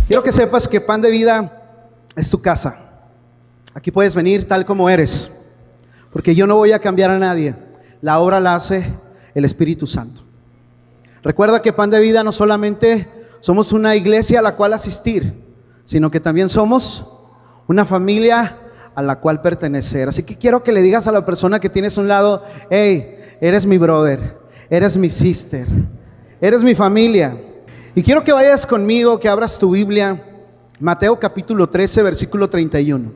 Quiero que sepas que Pan de Vida es tu casa. Aquí puedes venir tal como eres, porque yo no voy a cambiar a nadie. La obra la hace el Espíritu Santo. Recuerda que Pan de Vida no solamente somos una iglesia a la cual asistir, sino que también somos una familia a la cual pertenecer. Así que quiero que le digas a la persona que tienes a un lado: hey, eres mi brother, eres mi sister, eres mi familia. Y quiero que vayas conmigo, que abras tu Biblia, Mateo capítulo 13, versículo 31.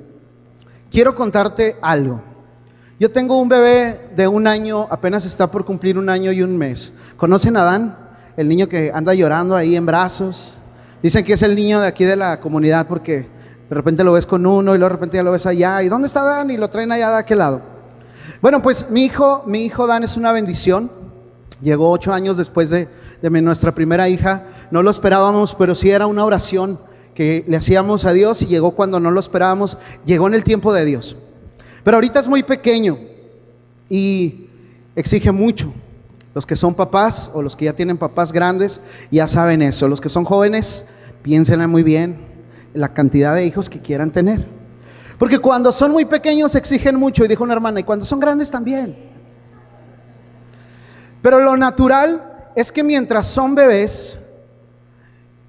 Quiero contarte algo. Yo tengo un bebé de 1 año, apenas está por cumplir 1 año y 1 mes. ¿Conocen a Dan? El niño que anda llorando ahí en brazos. Dicen que es el niño de aquí de la comunidad porque de repente lo ves con uno y luego de repente ya lo ves allá. ¿Y dónde está Dan? Y lo traen allá de aquel lado. Bueno, pues mi hijo Dan es una bendición. Llegó 8 años después de nuestra primera hija. No lo esperábamos, pero sí era una oración que le hacíamos a Dios, y llegó cuando no lo esperábamos. Llegó en el tiempo de Dios. Pero ahorita es muy pequeño y exige mucho. Los que son papás o los que ya tienen papás grandes ya saben eso. Los que son jóvenes, piénsenle muy bien la cantidad de hijos que quieran tener. Porque cuando son muy pequeños exigen mucho, y dijo una hermana, y cuando son grandes también. Pero lo natural es que mientras son bebés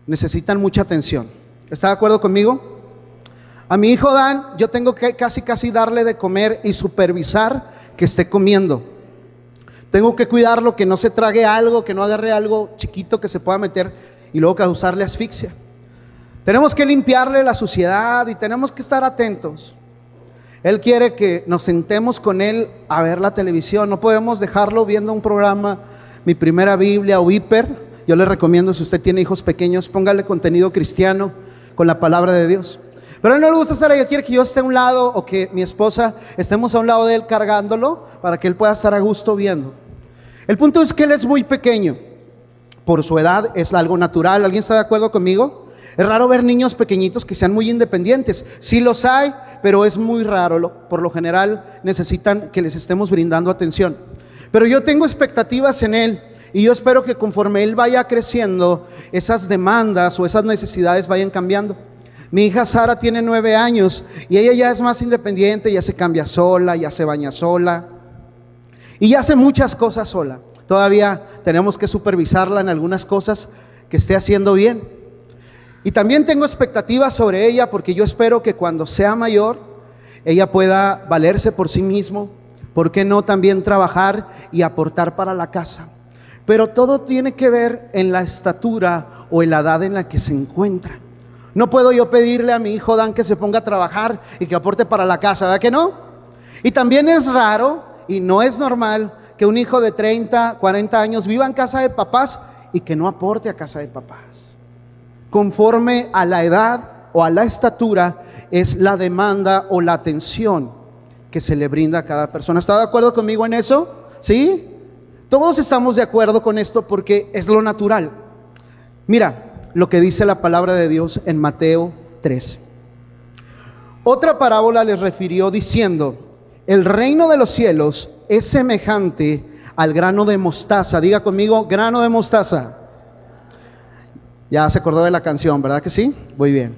necesitan mucha atención. ¿Está de acuerdo conmigo? A mi hijo Dan, yo tengo que casi darle de comer y supervisar que esté comiendo. Tengo que cuidarlo, que no se trague algo, que no agarre algo chiquito que se pueda meter y luego causarle asfixia. Tenemos que limpiarle la suciedad y tenemos que estar atentos. Él quiere que nos sentemos con él a ver la televisión. No podemos dejarlo viendo un programa, Mi Primera Biblia o Hiper. Yo le recomiendo, si usted tiene hijos pequeños, póngale contenido cristiano con la palabra de Dios. Pero a él no le gusta estar ahí. Él quiere que yo esté a un lado, o que mi esposa estemos a un lado de él cargándolo, para que él pueda estar a gusto viendo. El punto es que él es muy pequeño. Por su edad es algo natural. ¿Alguien está de acuerdo conmigo? Es raro ver niños pequeñitos que sean muy independientes. Sí los hay, pero es muy raro. Por lo general necesitan que les estemos brindando atención. Pero yo tengo expectativas en él, y yo espero que conforme él vaya creciendo, esas demandas o esas necesidades vayan cambiando. Mi hija Sara tiene 9 años y ella ya es más independiente, ya se cambia sola, ya se baña sola y ya hace muchas cosas sola. Todavía tenemos que supervisarla en algunas cosas que esté haciendo bien. Y también tengo expectativas sobre ella, porque yo espero que cuando sea mayor ella pueda valerse por sí mismo. ¿Por qué no también trabajar y aportar para la casa? Pero todo tiene que ver en la estatura o en la edad en la que se encuentra. No puedo yo pedirle a mi hijo Dan que se ponga a trabajar y que aporte para la casa, ¿verdad que no? Y también es raro y no es normal que un hijo de 30, 40 años viva en casa de papás y que no aporte a casa de papás. Conforme a la edad o a la estatura es la demanda o la atención que se le brinda a cada persona. ¿Está de acuerdo conmigo en eso? ¿Sí? Todos estamos de acuerdo con esto porque es lo natural. Mira lo que dice la palabra de Dios en Mateo 13. Otra parábola les refirió diciendo: el reino de los cielos es semejante al grano de mostaza. Diga conmigo, grano de mostaza. Ya se acordó de la canción, ¿verdad que sí? Muy bien.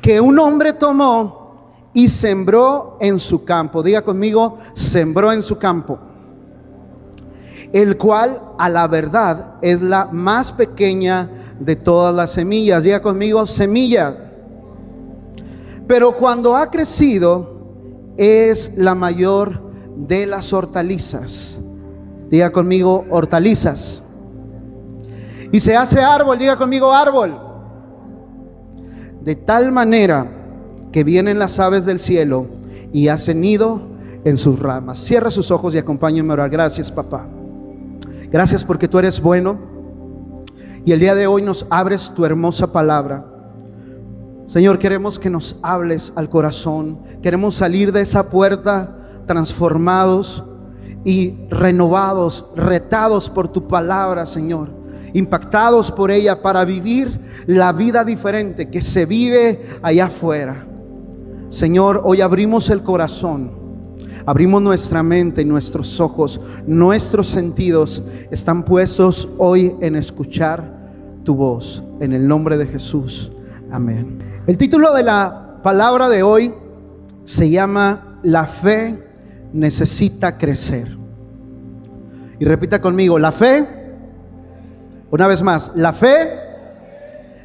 Que un hombre tomó y sembró en su campo. Diga conmigo, sembró en su campo. El cual a la verdad es la más pequeña de todas las semillas. Diga conmigo, semilla. Pero cuando ha crecido es la mayor de las hortalizas. Diga conmigo, hortalizas. Y se hace árbol. Diga conmigo, árbol. De tal manera que vienen las aves del cielo y hacen nido en sus ramas. Cierra sus ojos y acompáñenme a orar. Gracias, papá. Gracias porque tú eres bueno, y el día de hoy nos abres tu hermosa palabra. Señor, queremos que nos hables al corazón. Queremos salir de esa puerta transformados y renovados, retados por tu palabra, Señor, impactados por ella para vivir la vida diferente que se vive allá afuera. Señor, hoy abrimos el corazón Abrimos nuestra mente y nuestros ojos, nuestros sentidos están puestos hoy en escuchar tu voz, en el nombre de Jesús. Amén. El título de la palabra de hoy se llama La fe necesita crecer. Y repita conmigo, la fe, una vez más, la fe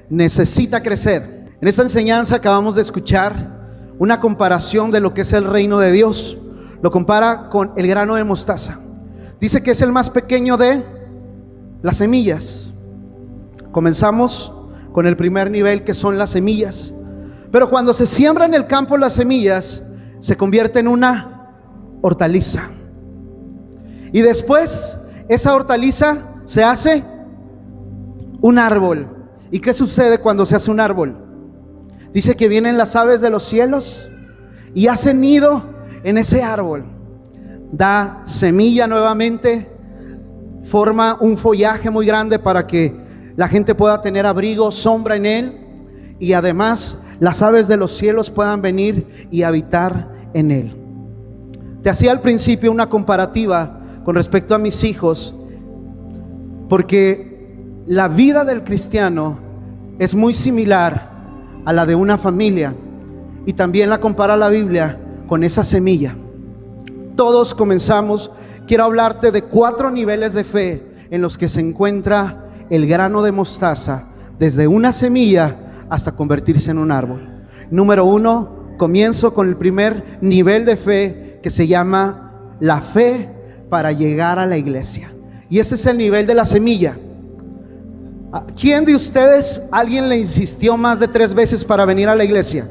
necesita crecer. En esta enseñanza acabamos de escuchar una comparación de lo que es el reino de Dios. Lo compara con el grano de mostaza. Dice que es el más pequeño de las semillas. Comenzamos con el primer nivel, que son las semillas. Pero cuando se siembra en el campo las semillas, se convierte en una hortaliza. Y después esa hortaliza se hace un árbol. ¿Y qué sucede cuando se hace un árbol? Dice que vienen las aves de los cielos y hacen nido en ese árbol. Da semilla nuevamente, forma un follaje muy grande para que la gente pueda tener abrigo, sombra en él, y además las aves de los cielos puedan venir y habitar en él. Te hacía al principio una comparativa con respecto a mis hijos, porque la vida del cristiano es muy similar a la de una familia, y también la compara la Biblia con esa semilla. Todos comenzamos. Quiero hablarte de 4 niveles de fe en los que se encuentra el grano de mostaza, desde una semilla hasta convertirse en un árbol. Número 1, comienzo con el primer nivel de fe, que se llama la fe para llegar a la iglesia. Y ese es el nivel de la semilla. ¿A quién de ustedes alguien le insistió más de 3 veces para venir a la iglesia?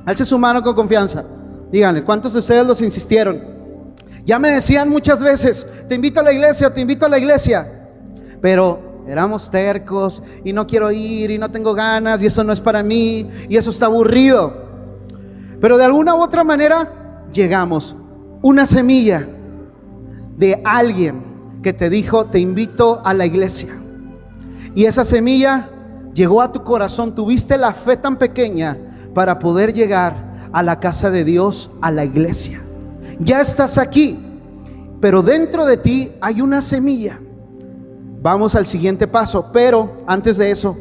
Alce su mano con confianza. Díganle, ¿cuántos de ustedes los insistieron? Ya me decían muchas veces, te invito a la iglesia, te invito a la iglesia. Pero éramos tercos y no quiero ir y no tengo ganas y eso no es para mí y eso está aburrido. Pero de alguna u otra manera llegamos. Una semilla de alguien que te dijo, te invito a la iglesia. Y esa semilla llegó a tu corazón. Tuviste la fe tan pequeña para poder llegar a la casa de Dios, a la iglesia. Ya estás aquí, pero dentro de ti hay una semilla. Vamos al siguiente paso, pero antes de eso,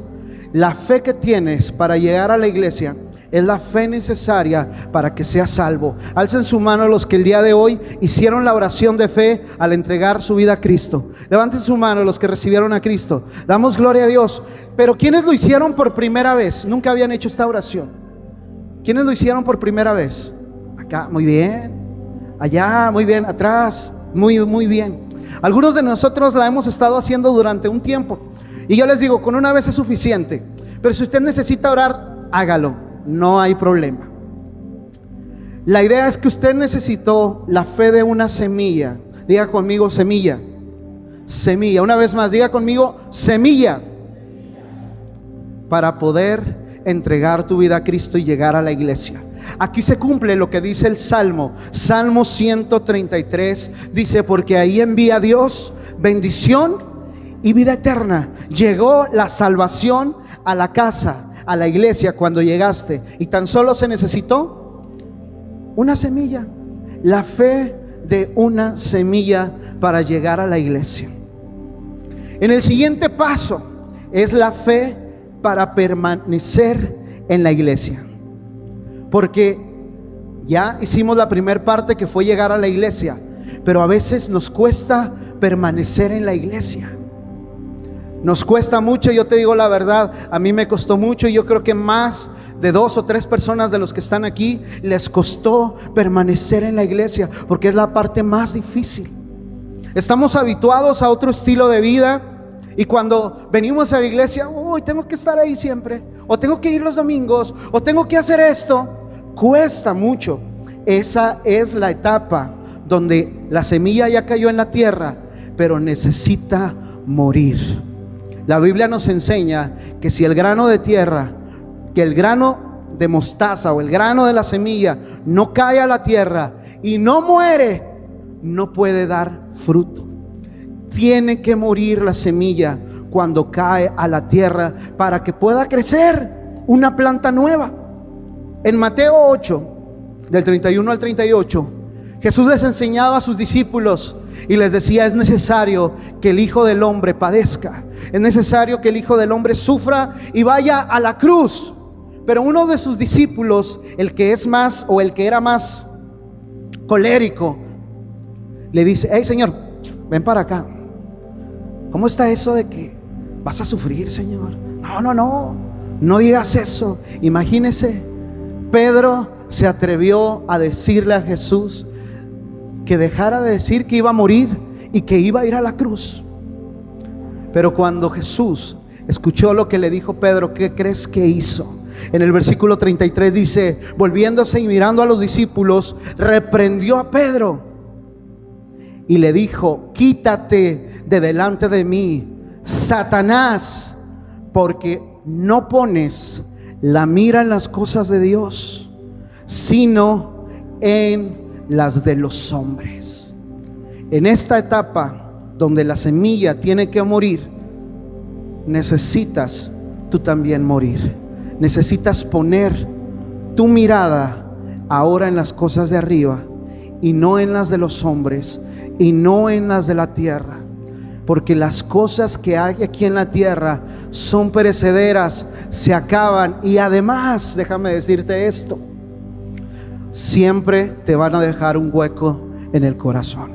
la fe que tienes para llegar a la iglesia es la fe necesaria para que seas salvo. Alcen su mano los que el día de hoy hicieron la oración de fe al entregar su vida a Cristo. Levanten su mano los que recibieron a Cristo. Damos gloria a Dios. Pero ¿quiénes lo hicieron por primera vez? Nunca habían hecho esta oración. ¿Quiénes lo hicieron por primera vez? Acá, muy bien. Allá, muy bien. Atrás, muy bien. Algunos de nosotros la hemos estado haciendo durante un tiempo. Y yo les digo, con una vez es suficiente. Pero si usted necesita orar, hágalo. No hay problema. La idea es que usted necesitó la fe de una semilla. Diga conmigo, semilla. Semilla. Una vez más, diga conmigo, semilla. Para poder entregar tu vida a Cristo y llegar a la iglesia. Aquí se cumple lo que dice el Salmo 133. Dice, porque ahí envía Dios bendición y vida eterna. Llegó la salvación a la casa, a la iglesia cuando llegaste, y tan solo se necesitó una semilla, la fe de una semilla para llegar a la iglesia. En el siguiente paso es la fe para permanecer en la iglesia, porque ya hicimos la primera parte, que fue llegar a la iglesia, pero a veces nos cuesta permanecer en la iglesia. Nos cuesta mucho. Yo te digo la verdad, a mí me costó mucho, y yo creo que más de 2 o 3 personas de los que están aquí les costó permanecer en la iglesia, porque es la parte más difícil. Estamos habituados a otro estilo de vida, y cuando venimos a la iglesia, uy, tengo que estar ahí siempre, o tengo que ir los domingos, o tengo que hacer esto. Cuesta mucho. Esa es la etapa donde la semilla ya cayó en la tierra, pero necesita morir. La Biblia nos enseña que si el grano de tierra, que el grano de mostaza o el grano de la semilla no cae a la tierra y no muere, no puede dar fruto. Tiene que morir la semilla cuando cae a la tierra para que pueda crecer una planta nueva. En Mateo 8, del 31 al 38, Jesús les enseñaba a sus discípulos y les decía: es necesario que el Hijo del Hombre padezca, es necesario que el Hijo del Hombre sufra y vaya a la cruz. Pero uno de sus discípulos, el que era más colérico, le dice: hey, Señor, ven para acá. ¿Cómo está eso de que vas a sufrir, Señor? No digas eso. Imagínese, Pedro se atrevió a decirle a Jesús que dejara de decir que iba a morir y que iba a ir a la cruz. Pero cuando Jesús escuchó lo que le dijo Pedro, ¿qué crees que hizo? En el versículo 33 dice: volviéndose y mirando a los discípulos, reprendió a Pedro y le dijo: quítate de delante de mí, Satanás, porque no pones la mira en las cosas de Dios, sino en las de los hombres. En esta etapa donde la semilla tiene que morir, necesitas tú también morir. Necesitas poner tu mirada ahora en las cosas de arriba y no en las de los hombres y no en las de la tierra, porque las cosas que hay aquí en la tierra son perecederas, se acaban, y además, déjame decirte esto, siempre te van a dejar un hueco en el corazón.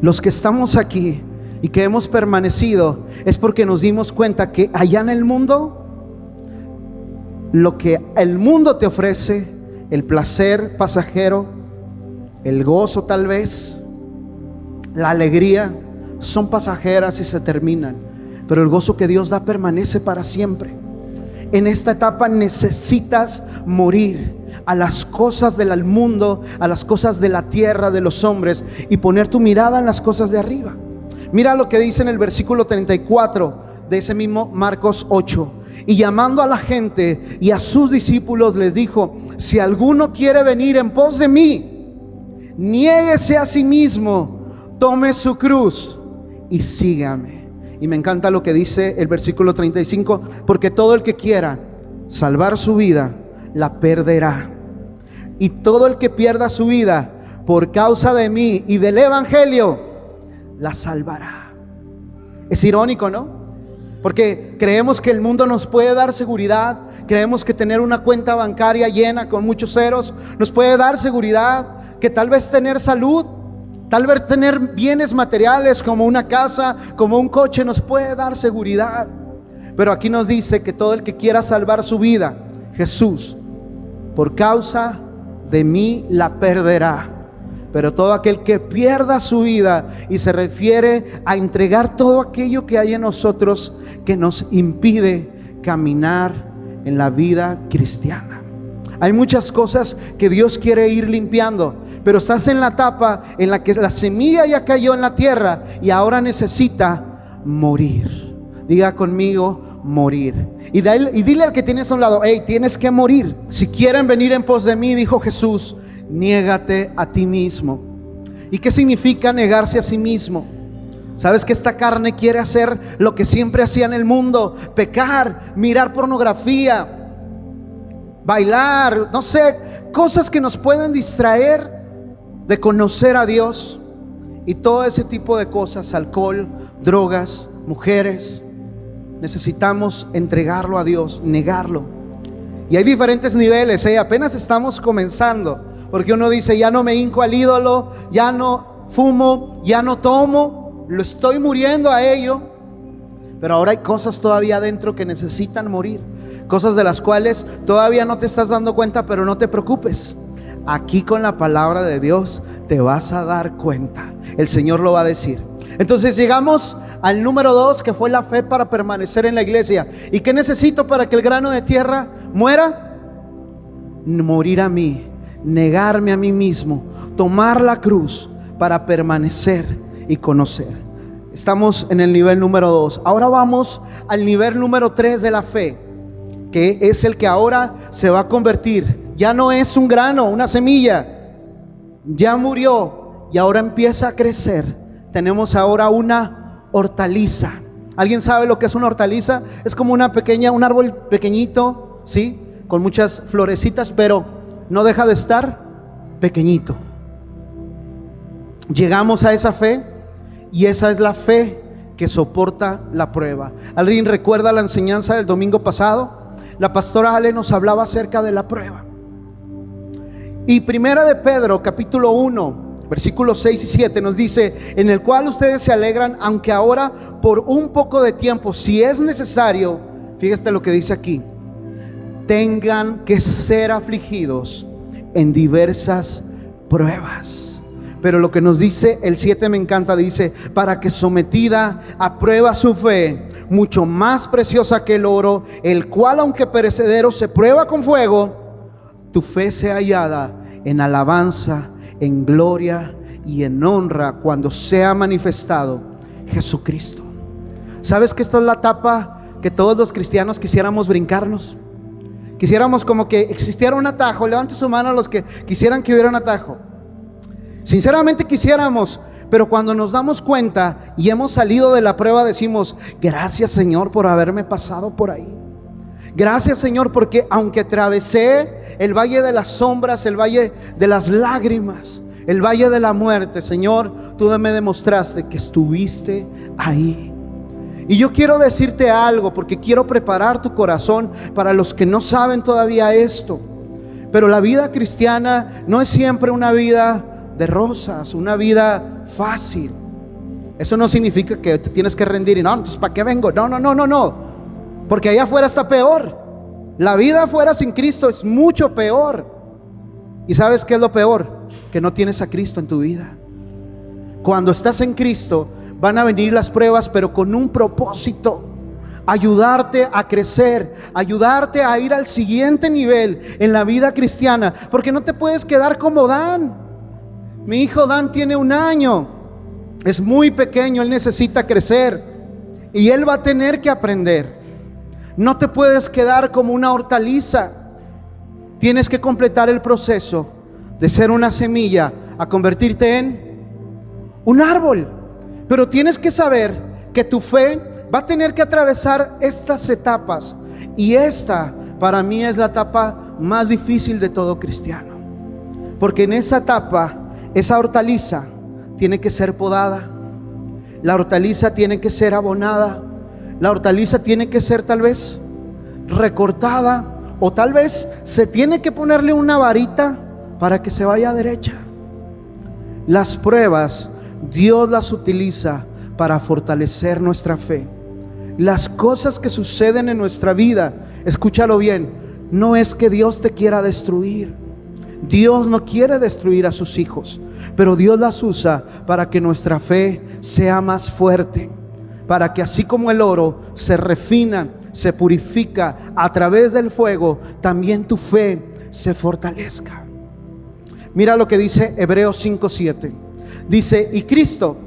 Los que estamos aquí y que hemos permanecido es porque nos dimos cuenta que allá en el mundo, lo que el mundo te ofrece, el placer pasajero, el gozo tal vez, la alegría, son pasajeras y se terminan, pero el gozo que Dios da permanece para siempre. En esta etapa necesitas morir a las cosas del mundo, a las cosas de la tierra, de los hombres, y poner tu mirada en las cosas de arriba. Mira lo que dice en el versículo 34 de ese mismo Marcos 8. Y llamando a la gente y a sus discípulos les dijo: si alguno quiere venir en pos de mí, niéguese a sí mismo, tome su cruz y sígame. Y me encanta lo que dice el versículo 35: porque todo el que quiera salvar su vida, la perderá. Y todo el que pierda su vida por causa de mí y del evangelio, la salvará. Es irónico, ¿no? Porque creemos que el mundo nos puede dar seguridad, creemos que tener una cuenta bancaria llena con muchos ceros nos puede dar seguridad, que tal vez tener salud, tal vez tener bienes materiales como una casa, como un coche, nos puede dar seguridad. Pero aquí nos dice que todo el que quiera salvar su vida, Jesús, por causa de mí la perderá. Pero todo aquel que pierda su vida, y se refiere a entregar todo aquello que hay en nosotros que nos impide caminar en la vida cristiana. Hay muchas cosas que Dios quiere ir limpiando, pero estás en la etapa en la que la semilla ya cayó en la tierra y ahora necesita morir. Diga conmigo: morir. Y dile al que tienes a un lado: hey, tienes que morir. Si quieren venir en pos de mí, dijo Jesús, niégate a ti mismo. ¿Y qué significa negarse a sí mismo? Sabes que esta carne quiere hacer lo que siempre hacía en el mundo: pecar, mirar pornografía, bailar, no sé, cosas que nos pueden distraer de conocer a Dios. Y todo ese tipo de cosas: alcohol, drogas, mujeres. Necesitamos entregarlo a Dios, negarlo. Y hay diferentes niveles, apenas estamos comenzando, porque uno dice: ya no me hinco al ídolo, ya no fumo, ya no tomo, lo estoy muriendo a ello. Pero ahora hay cosas todavía adentro que necesitan morir, cosas de las cuales todavía no te estás dando cuenta, pero no te preocupes. Aquí con la palabra de Dios te vas a dar cuenta. El Señor lo va a decir. Entonces llegamos al número 2, que fue la fe para permanecer en la iglesia. ¿Y qué necesito para que el grano de tierra muera? Morir a mí, negarme a mí mismo, tomar la cruz para permanecer y conocer. Estamos en el nivel número 2. Ahora vamos al nivel número 3 de la fe, que es el que ahora se va a convertir. Ya no es un grano, una semilla, ya murió y ahora empieza a crecer. Tenemos ahora una hortaliza. ¿Alguien sabe lo que es una hortaliza? Es como un árbol pequeñito, ¿sí? Con muchas florecitas, pero no deja de estar pequeñito. llegamos a esa fe, y esa es la fe que soporta la prueba. ¿Alguien recuerda la enseñanza del domingo pasado? La pastora Ale nos hablaba acerca de la prueba. Y primera de Pedro, capítulo 1, versículos 6 y 7 nos dice: en el cual ustedes se alegran, aunque ahora por un poco de tiempo, si es necesario, fíjate lo que dice aquí, tengan que ser afligidos en diversas pruebas. Pero lo que nos dice el 7 me encanta, dice: para que sometida a prueba su fe, mucho más preciosa que el oro, el cual aunque perecedero se prueba con fuego, tu fe sea hallada en alabanza, en gloria y en honra cuando sea manifestado Jesucristo. ¿Sabes que esta es la etapa que todos los cristianos quisiéramos brincarnos? Quisiéramos como que existiera un atajo. Levante su mano a los que quisieran que hubiera un atajo. Sinceramente quisiéramos, pero cuando nos damos cuenta y hemos salido de la prueba, decimos: gracias, Señor, por haberme pasado por ahí. Gracias, Señor, porque aunque atravesé el valle de las sombras, el valle de las lágrimas, el valle de la muerte, Señor, tú me demostraste que estuviste ahí. Y yo quiero decirte algo, porque quiero preparar tu corazón para los que no saben todavía esto. Pero la vida cristiana no es siempre una vida de rosas, una vida fácil. Eso no significa que te tienes que rendir y no, entonces ¿para qué vengo? No. Porque allá afuera está peor. La vida afuera sin Cristo es mucho peor. ¿Y sabes qué es lo peor? Que no tienes a Cristo en tu vida. Cuando estás en Cristo, van a venir las pruebas, pero con un propósito: ayudarte a crecer, ayudarte a ir al siguiente nivel en la vida cristiana. Porque no te puedes quedar como Dan. Mi hijo Dan tiene 1 año, es muy pequeño, él necesita crecer y él va a tener que aprender. No te puedes quedar como una hortaliza. Tienes que completar el proceso de ser una semilla a convertirte en un árbol. Pero tienes que saber que tu fe va a tener que atravesar estas etapas, y esta para mí es la etapa más difícil de todo cristiano, porque en esa etapa esa hortaliza tiene que ser podada, la hortaliza tiene que ser abonada, la hortaliza tiene que ser tal vez recortada, o tal vez se tiene que ponerle una varita para que se vaya derecha. Las pruebas Dios las utiliza para fortalecer nuestra fe. Las cosas que suceden en nuestra vida, escúchalo bien, no es que Dios te quiera destruir. Dios no quiere destruir a sus hijos, pero Dios las usa para que nuestra fe sea más fuerte, para que así como el oro se refina, se purifica a través del fuego, también tu fe se fortalezca. Mira lo que dice Hebreos 5:7. Dice: y Cristo,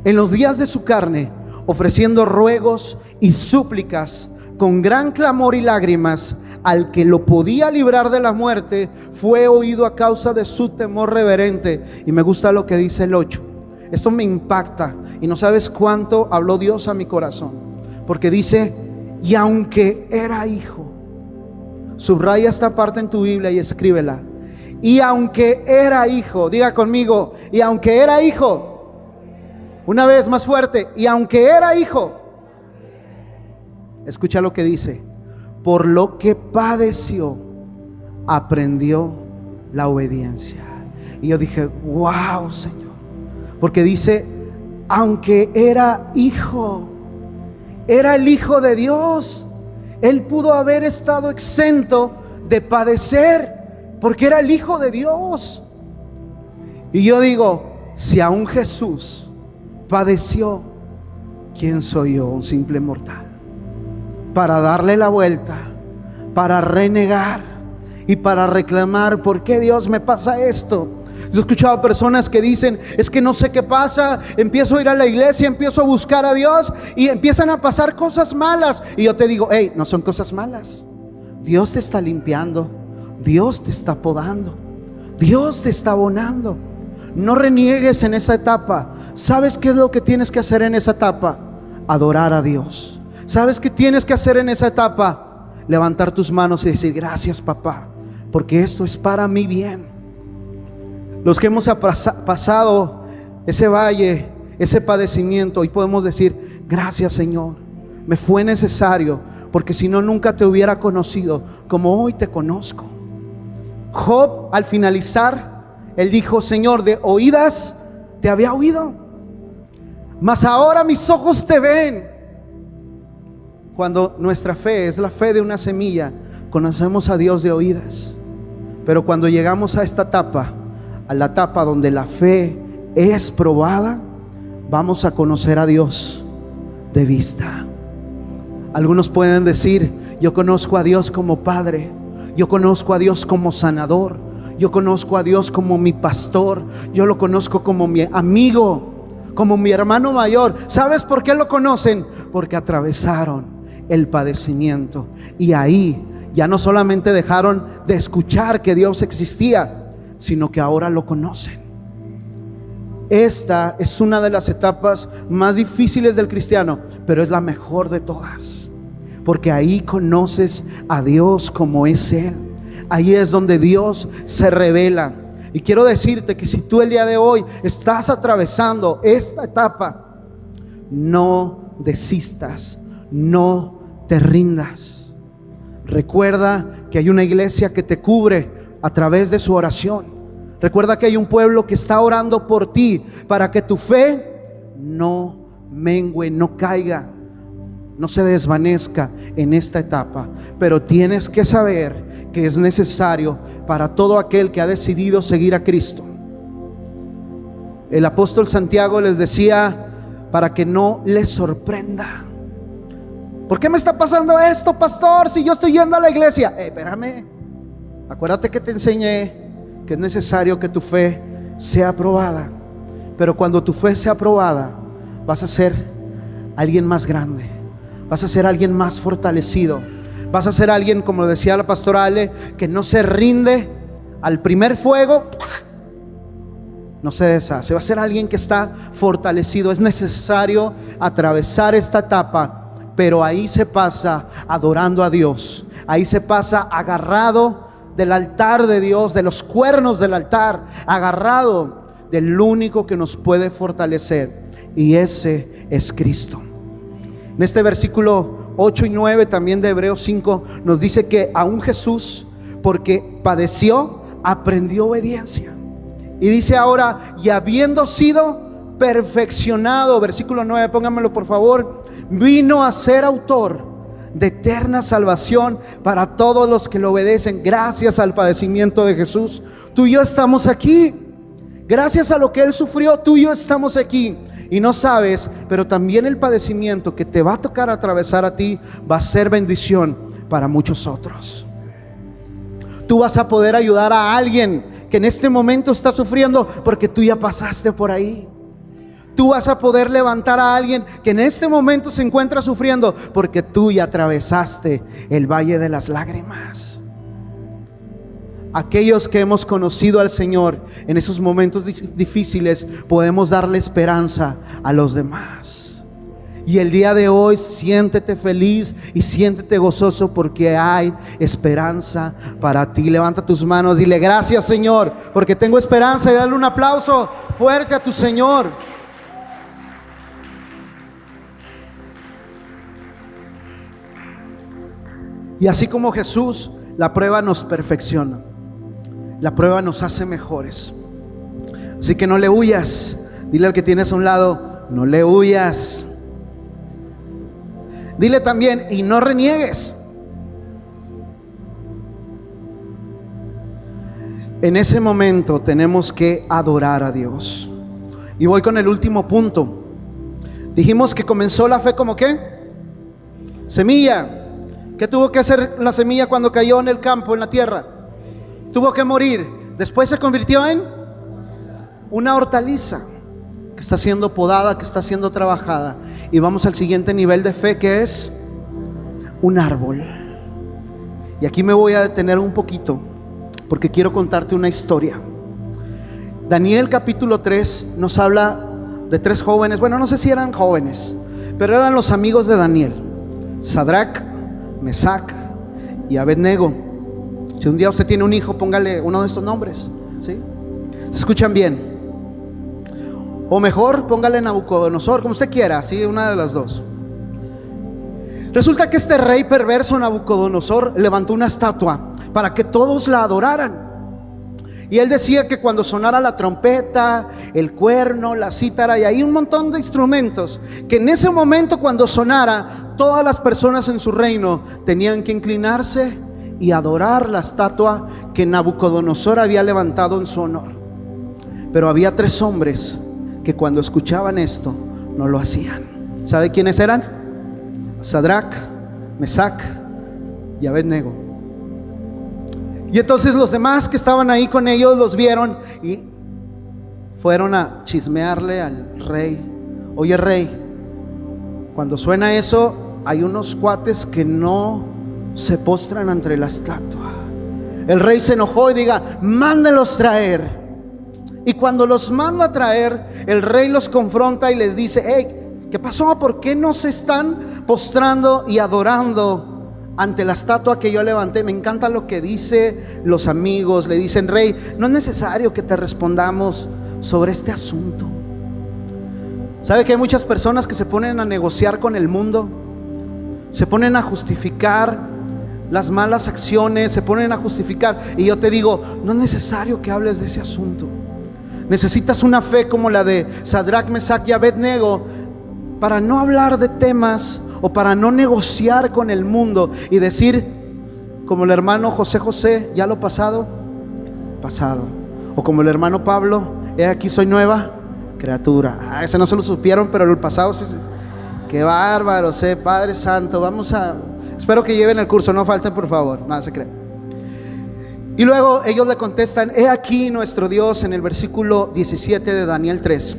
en los días de su carne, ofreciendo ruegos y súplicas con gran clamor y lágrimas al que lo podía librar de la muerte, fue oído a causa de su temor reverente. Y me gusta lo que dice el 8. Esto me impacta y no sabes cuánto habló Dios a mi corazón, porque dice: y aunque era hijo. Subraya esta parte en tu Biblia y escríbela. Y aunque era hijo, diga conmigo: y aunque era hijo. Una vez más fuerte: y aunque era hijo. Escucha lo que dice: por lo que padeció, aprendió la obediencia. Y yo dije: wow, Señor, porque dice: aunque era hijo, era el Hijo de Dios. Él pudo haber estado exento de padecer, porque era el Hijo de Dios. Y yo digo: si aún Jesús padeció, ¿quién soy yo, un simple mortal, para darle la vuelta, para renegar y para reclamar? ¿Por qué, Dios, me pasa esto? Yo he escuchado personas que dicen: es que no sé qué pasa, empiezo a ir a la iglesia, empiezo a buscar a Dios y empiezan a pasar cosas malas. Y yo te digo: hey, no son cosas malas. Dios te está limpiando, Dios te está podando, Dios te está abonando. No reniegues en esa etapa. ¿Sabes qué es lo que tienes que hacer en esa etapa? Adorar a Dios. ¿Sabes qué tienes que hacer en esa etapa? Levantar tus manos y decir: gracias, papá, porque esto es para mi bien. Los que hemos pasado ese valle, ese padecimiento, y podemos decir: gracias, Señor, me fue necesario, porque si no, nunca te hubiera conocido como hoy te conozco. Job, al finalizar, él dijo: Señor, de oídas te había oído, mas ahora mis ojos te ven. Cuando nuestra fe es la fe de una semilla, conocemos a Dios de oídas. Pero cuando llegamos a esta etapa, a la etapa donde la fe es probada, vamos a conocer a Dios de vista. Algunos pueden decir: yo conozco a Dios como Padre, yo conozco a Dios como sanador, yo conozco a Dios como mi pastor, yo lo conozco como mi amigo, como mi hermano mayor. ¿Sabes por qué lo conocen? Porque atravesaron el padecimiento, y ahí ya no solamente dejaron de escuchar que Dios existía, sino que ahora lo conocen. Esta es una de las etapas más difíciles del cristiano, pero es la mejor de todas, porque ahí conoces a Dios como es Él. Ahí es donde Dios se revela. Y quiero decirte que si tú el día de hoy estás atravesando esta etapa, no desistas, no te rindas. Recuerda que hay una iglesia que te cubre a través de su oración. Recuerda que hay un pueblo que está orando por ti para que tu fe no mengüe, no caiga, no se desvanezca en esta etapa. Pero tienes que saber que es necesario para todo aquel que ha decidido seguir a Cristo. El apóstol Santiago les decía: para que no les sorprenda. ¿Por qué me está pasando esto, pastor, si yo estoy yendo a la iglesia? Espérame, acuérdate que te enseñé que es necesario que tu fe sea probada. Pero cuando tu fe sea probada, vas a ser alguien más grande, vas a ser alguien más fortalecido, vas a ser alguien, como decía la pastora Ale, que no se rinde al primer fuego, no se deshace. Va a ser alguien que está fortalecido. Es necesario atravesar esta etapa, pero ahí se pasa adorando a Dios. Ahí se pasa agarrado del altar de Dios, de los cuernos del altar, agarrado del único que nos puede fortalecer, y ese es Cristo. En este versículo 8 y 9 también de Hebreos 5 nos dice que aún Jesús, porque padeció, aprendió obediencia. Y dice ahora: y habiendo sido perfeccionado, versículo 9, pónganmelo por favor, vino a ser autor de eterna salvación para todos los que lo obedecen. Gracias al padecimiento de Jesús, tú y yo estamos aquí. Gracias a lo que Él sufrió, tú y yo estamos aquí. Y no sabes, pero también el padecimiento que te va a tocar atravesar a ti va a ser bendición para muchos otros. Tú vas a poder ayudar a alguien que en este momento está sufriendo, porque tú ya pasaste por ahí. Tú vas a poder levantar a alguien que en este momento se encuentra sufriendo, porque tú ya atravesaste el valle de las lágrimas. Aquellos que hemos conocido al Señor en esos momentos difíciles, podemos darle esperanza a los demás. Y el día de hoy siéntete feliz y siéntete gozoso, porque hay esperanza para ti. Levanta tus manos, dile: gracias, Señor, porque tengo esperanza. Y dale un aplauso fuerte a tu Señor. Y así como Jesús, la prueba nos perfecciona, la prueba nos hace mejores. Así que no le huyas. Dile al que tienes a un lado: no le huyas. Dile también: y no reniegues. En ese momento tenemos que adorar a Dios. Y voy con el último punto. Dijimos que comenzó la fe como ¿qué? Semilla. ¿Qué tuvo que hacer la semilla cuando cayó en el campo, en la tierra? Tuvo que morir. Después se convirtió en una hortaliza que está siendo podada, que está siendo trabajada. Y vamos al siguiente nivel de fe, que es un árbol. Y aquí me voy a detener un poquito, porque quiero contarte una historia. Daniel capítulo 3 nos habla de 3 jóvenes. Bueno, no sé si eran jóvenes, pero eran los amigos de Daniel: Sadrac, Mesac y Abednego. Si un día usted tiene un hijo, póngale uno de estos nombres, ¿sí? ¿Se escuchan bien? O mejor, póngale Nabucodonosor, como usted quiera, así, una de las dos. Resulta que este rey perverso, Nabucodonosor, levantó una estatua para que todos la adoraran. Y él decía que cuando sonara la trompeta, el cuerno, la cítara y hay un montón de instrumentos, que en ese momento cuando sonara, todas las personas en su reino tenían que inclinarse y adorar la estatua que Nabucodonosor había levantado en su honor. Pero había 3 hombres que cuando escuchaban esto no lo hacían. ¿Sabe quiénes eran? Sadrac, Mesac y Abednego. Y entonces los demás que estaban ahí con ellos los vieron y fueron a chismearle al rey. Oye, rey, cuando suena eso, hay unos cuates que no se postran ante la estatua. El rey se enojó y diga, mándenlos traer. Y cuando los manda a traer, el rey los confronta y les dice, hey, ¿qué pasó? ¿Por qué no se están postrando y adorando ante la estatua que yo levanté? Me encanta lo que dice los amigos. Le dicen, rey, no es necesario que te respondamos sobre este asunto. ¿Sabe que hay muchas personas que se ponen a negociar con el mundo? Se ponen a justificar las malas acciones, se ponen a justificar. Y yo te digo, no es necesario que hables de ese asunto. Necesitas una fe como la de Sadrac, Mesac y Abednego para no hablar de temas o para no negociar con el mundo y decir, como el hermano José, ya lo pasado, pasado. O como el hermano Pablo, he aquí soy nueva criatura. Ese no se lo supieron, pero el pasado sí. Qué bárbaro, Padre Santo. Espero que lleven el curso, no falten por favor, nada se cree. Y luego ellos le contestan, he aquí nuestro Dios, en el versículo 17 de Daniel 3.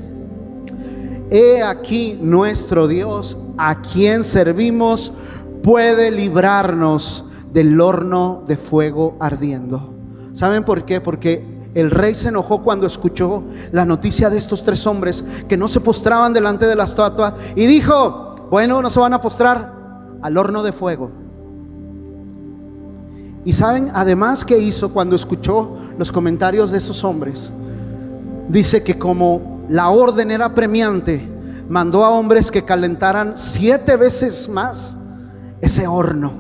He aquí nuestro Dios, a quien servimos, puede librarnos del horno de fuego ardiendo. ¿Saben por qué? Porque el rey se enojó cuando escuchó la noticia de estos 3 hombres que no se postraban delante de la estatua y dijo, bueno, no se van a postrar al horno de fuego. Y saben además qué hizo cuando escuchó los comentarios de esos hombres. Dice que como la orden era apremiante, mandó a hombres que calentaran 7 veces más ese horno,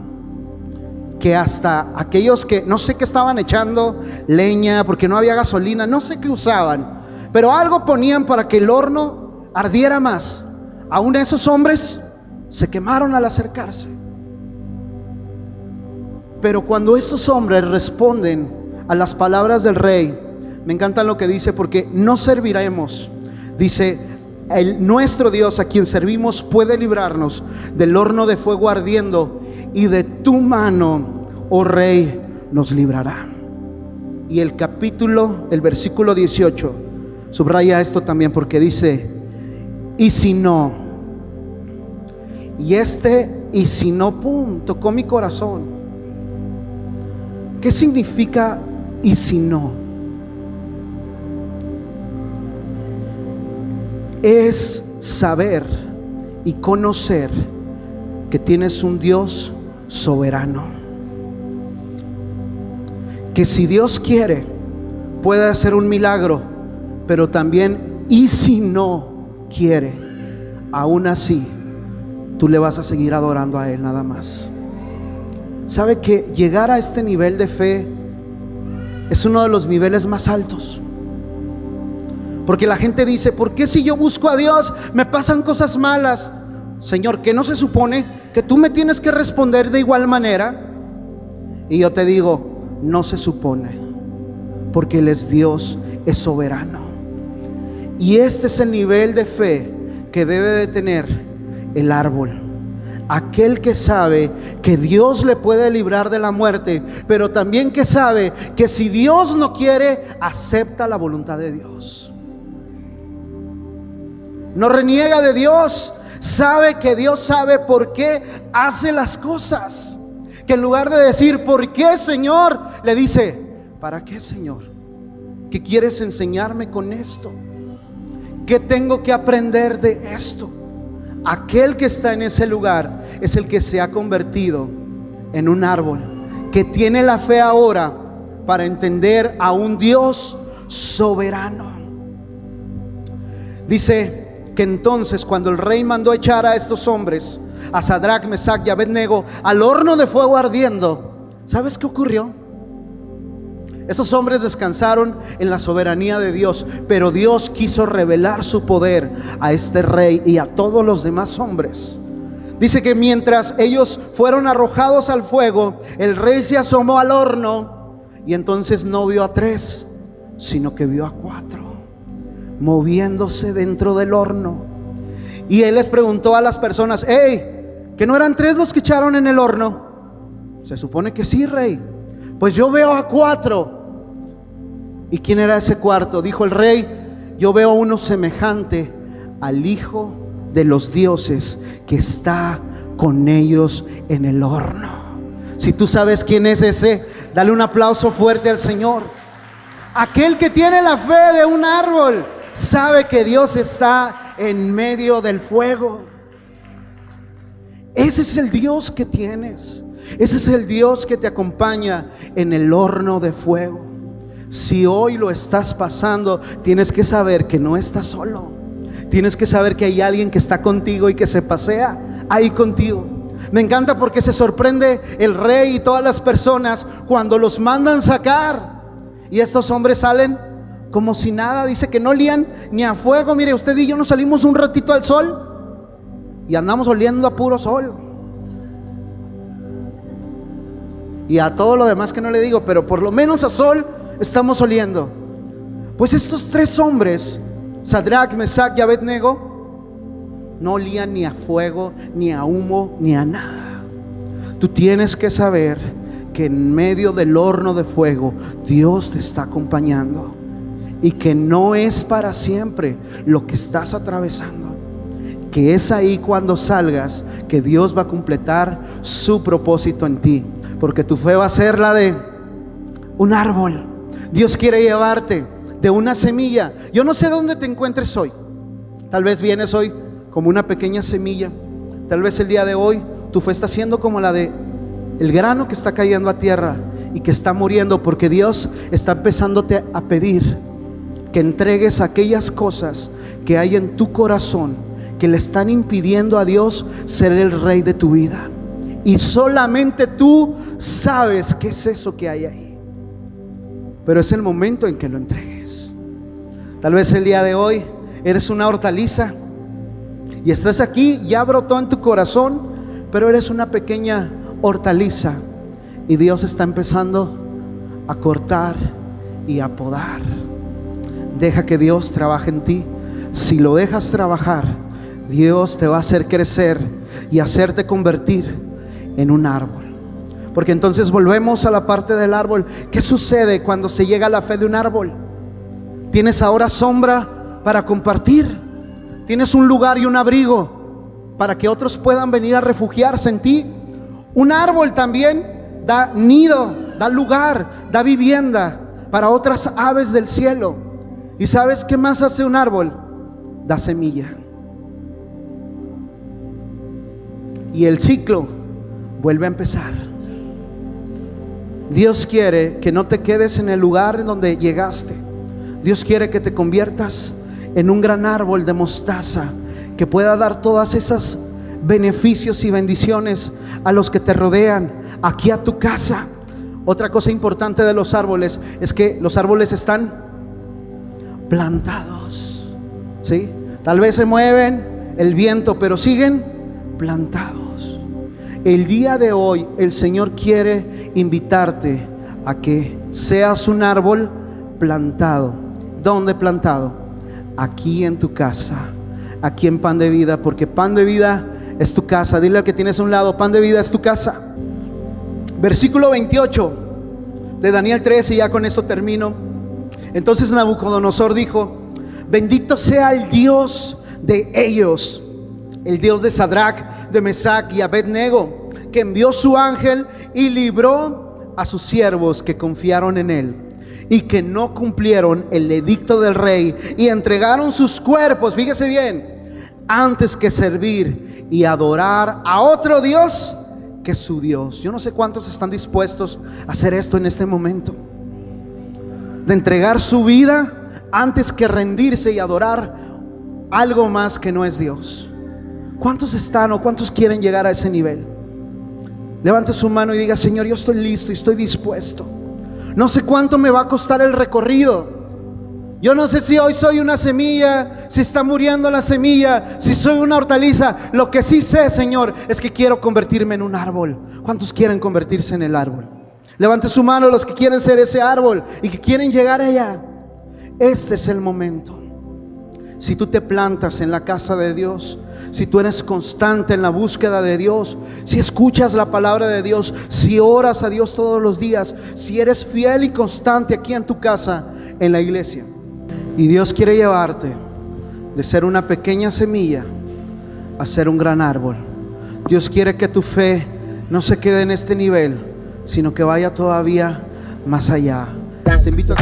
que hasta aquellos que no sé qué estaban echando, leña, porque no había gasolina, no sé qué usaban, pero algo ponían para que el horno ardiera más. Aún esos hombres se quemaron al acercarse. Pero cuando estos hombres responden a las palabras del rey, me encanta lo que dice, porque no serviremos, dice, nuestro Dios a quien servimos puede librarnos del horno de fuego ardiendo, y de tu mano, oh rey, nos librará. Y el versículo 18 subraya esto también, porque dice, y si no, y si no, tocó mi corazón. ¿Qué significa y si no? Es saber y conocer que tienes un Dios soberano, que si Dios quiere puede hacer un milagro, pero también y si no quiere, aún así tú le vas a seguir adorando a Él nada más. ¿Sabe que llegar a este nivel de fe es uno de los niveles más altos? Porque la gente dice, ¿por qué si yo busco a Dios me pasan cosas malas? Señor, ¿que no se supone que tú me tienes que responder de igual manera? Y yo te digo, no se supone, porque Él es Dios, es soberano. Y este es el nivel de fe que debe de tener el árbol. Aquel que sabe que Dios le puede librar de la muerte, pero también que sabe que si Dios no quiere, acepta la voluntad de Dios. No reniega de Dios, sabe que Dios sabe por qué hace las cosas. Que en lugar de decir, ¿por qué, Señor?, le dice, ¿para qué, Señor? ¿Qué quieres enseñarme con esto? ¿Qué tengo que aprender de esto? Aquel que está en ese lugar es el que se ha convertido en un árbol, que tiene la fe ahora para entender a un Dios soberano. Dice que entonces cuando el rey mandó echar a estos hombres, a Sadrach, Mesach y Abednego, al horno de fuego ardiendo, ¿sabes qué ocurrió? Esos hombres descansaron en la soberanía de Dios, pero Dios quiso revelar su poder a este rey y a todos los demás hombres. Dice que mientras ellos fueron arrojados al fuego, el rey se asomó al horno y entonces no vio a 3, sino que vio a 4 moviéndose dentro del horno. Y él les preguntó a las personas: hey, ¿que no eran 3 los que echaron en el horno? Se supone que sí, rey. Pues yo veo a 4. ¿Y quién era ese cuarto? Dijo el rey: yo veo uno semejante al Hijo de los dioses que está con ellos en el horno. Si tú sabes quién es ese, dale un aplauso fuerte al Señor. Aquel que tiene la fe de un árbol sabe que Dios está en medio del fuego. Ese es el Dios que tienes. Ese es el Dios que te acompaña en el horno de fuego. Si hoy lo estás pasando, tienes que saber que no estás solo. Tienes que saber que hay alguien que está contigo y que se pasea ahí contigo. Me encanta porque se sorprende el rey y todas las personas cuando los mandan sacar. Y estos hombres salen como si nada. Dice que no olían ni a fuego. Mire, usted y yo nos salimos un ratito al sol y andamos oliendo a puro sol. Y a todo lo demás que no le digo, pero por lo menos a sol estamos oliendo. Pues estos 3 hombres, Sadrach, Mesach y Abednego, no olían ni a fuego, ni a humo, ni a nada. Tú tienes que saber que en medio del horno de fuego Dios te está acompañando y que no es para siempre lo que estás atravesando, que es ahí cuando salgas que Dios va a completar su propósito en ti, porque tu fe va a ser la de un árbol. Dios quiere llevarte de una semilla. Yo no sé dónde te encuentres hoy. Tal vez vienes hoy como una pequeña semilla. Tal vez el día de hoy tu fe está siendo como la de el grano que está cayendo a tierra y que está muriendo, porque Dios está empezándote a pedir que entregues aquellas cosas que hay en tu corazón que le están impidiendo a Dios ser el rey de tu vida. Y solamente tú sabes qué es eso que hay ahí. Pero es el momento en que lo entregues. Tal vez el día de hoy eres una hortaliza y estás aquí, ya brotó en tu corazón, pero eres una pequeña hortaliza y Dios está empezando a cortar y a podar. Deja que Dios trabaje en ti. Si lo dejas trabajar, Dios te va a hacer crecer y hacerte convertir en un árbol. Porque entonces volvemos a la parte del árbol. ¿Qué sucede cuando se llega a la fe de un árbol? Tienes ahora sombra para compartir. Tienes un lugar y un abrigo para que otros puedan venir a refugiarse en ti. Un árbol también da nido, da lugar, da vivienda para otras aves del cielo. ¿Y sabes qué más hace un árbol? Da semilla. Y el ciclo vuelve a empezar. Dios quiere que no te quedes en el lugar en donde llegaste. Dios quiere que te conviertas en un gran árbol de mostaza que pueda dar todas esas beneficios y bendiciones a los que te rodean, aquí a tu casa. Otra cosa importante de los árboles es que los árboles están plantados, ¿sí? Tal vez se mueven el viento, pero siguen plantados. El día de hoy el Señor quiere invitarte a que seas un árbol plantado. ¿Dónde plantado? Aquí en tu casa, aquí en Pan de Vida, porque Pan de Vida es tu casa. Dile al que tienes a un lado: Pan de Vida es tu casa. Versículo 28 de Daniel 13, y ya con esto termino. Entonces Nabucodonosor dijo: bendito sea el Dios de ellos, el Dios de Sadrach, de Mesach y Abednego, que envió su ángel y libró a sus siervos que confiaron en él y que no cumplieron el edicto del rey y entregaron sus cuerpos, fíjese bien, antes que servir y adorar a otro Dios que su Dios. Yo no sé cuántos están dispuestos a hacer esto en este momento, de entregar su vida antes que rendirse y adorar algo más que no es Dios. ¿Cuántos están o cuántos quieren llegar a ese nivel? Levante su mano y diga: Señor, yo estoy listo y estoy dispuesto. No sé cuánto me va a costar el recorrido. Yo no sé si hoy soy una semilla, si está muriendo la semilla, si soy una hortaliza. Lo que sí sé, Señor, es que quiero convertirme en un árbol. ¿Cuántos quieren convertirse en el árbol? Levante su mano los que quieren ser ese árbol y que quieren llegar allá. Este es el momento. Si tú te plantas en la casa de Dios, si tú eres constante en la búsqueda de Dios, si escuchas la palabra de Dios, si oras a Dios todos los días, si eres fiel y constante aquí en tu casa, en la iglesia, y Dios quiere llevarte de ser una pequeña semilla a ser un gran árbol. Dios quiere que tu fe no se quede en este nivel, sino que vaya todavía más allá. Te invito a